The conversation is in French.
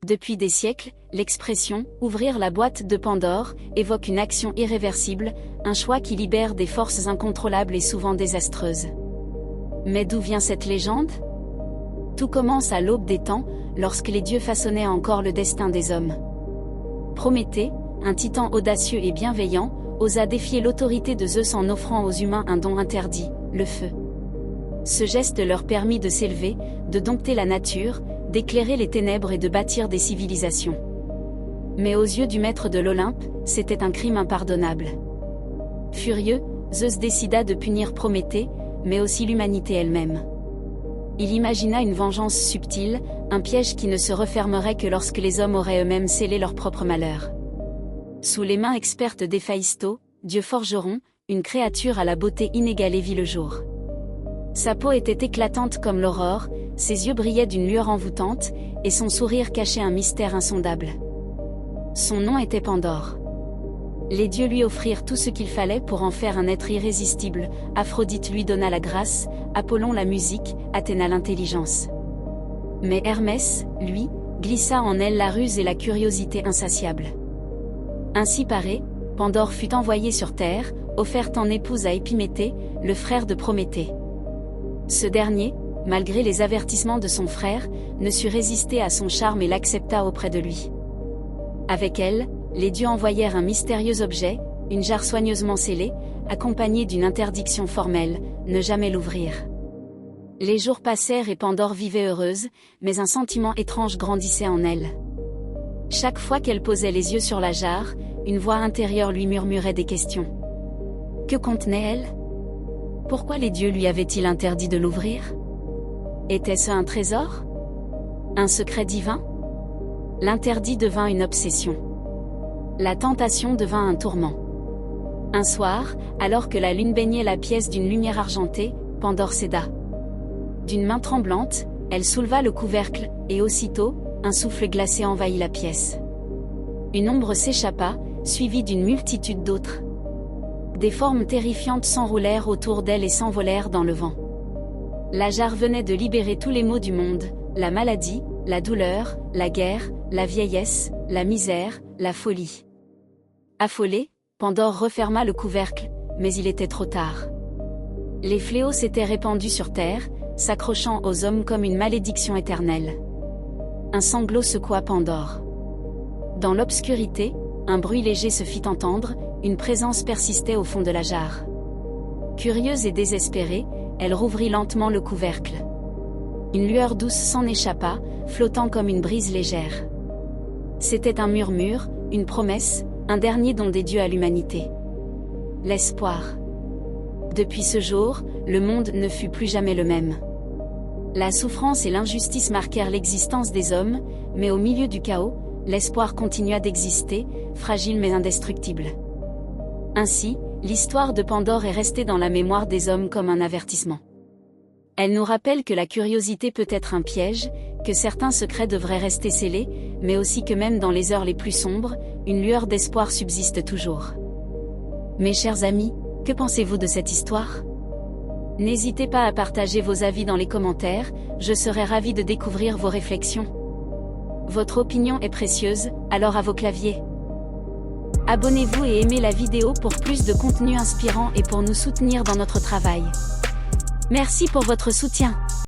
Depuis des siècles, l'expression « ouvrir la boîte de Pandore » évoque une action irréversible, un choix qui libère des forces incontrôlables et souvent désastreuses. Mais d'où vient cette légende? Tout commence à l'aube des temps, lorsque les dieux façonnaient encore le destin des hommes. Prométhée, un titan audacieux et bienveillant, osa défier l'autorité de Zeus en offrant aux humains un don interdit, le feu. Ce geste leur permit de s'élever, de dompter la nature, d'éclairer les ténèbres et de bâtir des civilisations. Mais aux yeux du maître de l'Olympe, c'était un crime impardonnable. Furieux, Zeus décida de punir Prométhée, mais aussi l'humanité elle-même. Il imagina une vengeance subtile, un piège qui ne se refermerait que lorsque les hommes auraient eux-mêmes scellé leur propre malheur. Sous les mains expertes d'Héphaïsto, dieu forgeron, une créature à la beauté inégalée vit le jour. Sa peau était éclatante comme l'aurore, ses yeux brillaient d'une lueur envoûtante, et son sourire cachait un mystère insondable. Son nom était Pandore. Les dieux lui offrirent tout ce qu'il fallait pour en faire un être irrésistible. Aphrodite lui donna la grâce, Apollon la musique, Athéna l'intelligence. Mais Hermès, lui, glissa en elle la ruse et la curiosité insatiable. Ainsi paré, Pandore fut envoyée sur terre, offerte en épouse à Épiméthée, le frère de Prométhée. Ce dernier, malgré les avertissements de son frère, ne sut résister à son charme et l'accepta auprès de lui. Avec elle, les dieux envoyèrent un mystérieux objet, une jarre soigneusement scellée, accompagnée d'une interdiction formelle, ne jamais l'ouvrir. Les jours passèrent et Pandore vivait heureuse, mais un sentiment étrange grandissait en elle. Chaque fois qu'elle posait les yeux sur la jarre, une voix intérieure lui murmurait des questions. Que contenait-elle? Pourquoi les dieux lui avaient-ils interdit de l'ouvrir? Était-ce un trésor? Un secret divin? L'interdit devint une obsession. La tentation devint un tourment. Un soir, alors que la lune baignait la pièce d'une lumière argentée, Pandore céda. D'une main tremblante, elle souleva le couvercle, et aussitôt, un souffle glacé envahit la pièce. Une ombre s'échappa, suivie d'une multitude d'autres. Des formes terrifiantes s'enroulèrent autour d'elle et s'envolèrent dans le vent. La jarre venait de libérer tous les maux du monde, la maladie, la douleur, la guerre, la vieillesse, la misère, la folie. Affolée, Pandore referma le couvercle, mais il était trop tard. Les fléaux s'étaient répandus sur terre, s'accrochant aux hommes comme une malédiction éternelle. Un sanglot secoua Pandore. Dans l'obscurité, un bruit léger se fit entendre, une présence persistait au fond de la jarre. Curieuse et désespérée, elle rouvrit lentement le couvercle. Une lueur douce s'en échappa, flottant comme une brise légère. C'était un murmure, une promesse, un dernier don des dieux à l'humanité. L'espoir. Depuis ce jour, le monde ne fut plus jamais le même. La souffrance et l'injustice marquèrent l'existence des hommes, mais au milieu du chaos, l'espoir continua d'exister, fragile mais indestructible. Ainsi, l'histoire de Pandore est restée dans la mémoire des hommes comme un avertissement. Elle nous rappelle que la curiosité peut être un piège, que certains secrets devraient rester scellés, mais aussi que même dans les heures les plus sombres, une lueur d'espoir subsiste toujours. Mes chers amis, que pensez-vous de cette histoire? N'hésitez pas à partager vos avis dans les commentaires, je serai ravi de découvrir vos réflexions. Votre opinion est précieuse, alors à vos claviers. Abonnez-vous et aimez la vidéo pour plus de contenu inspirant et pour nous soutenir dans notre travail. Merci pour votre soutien.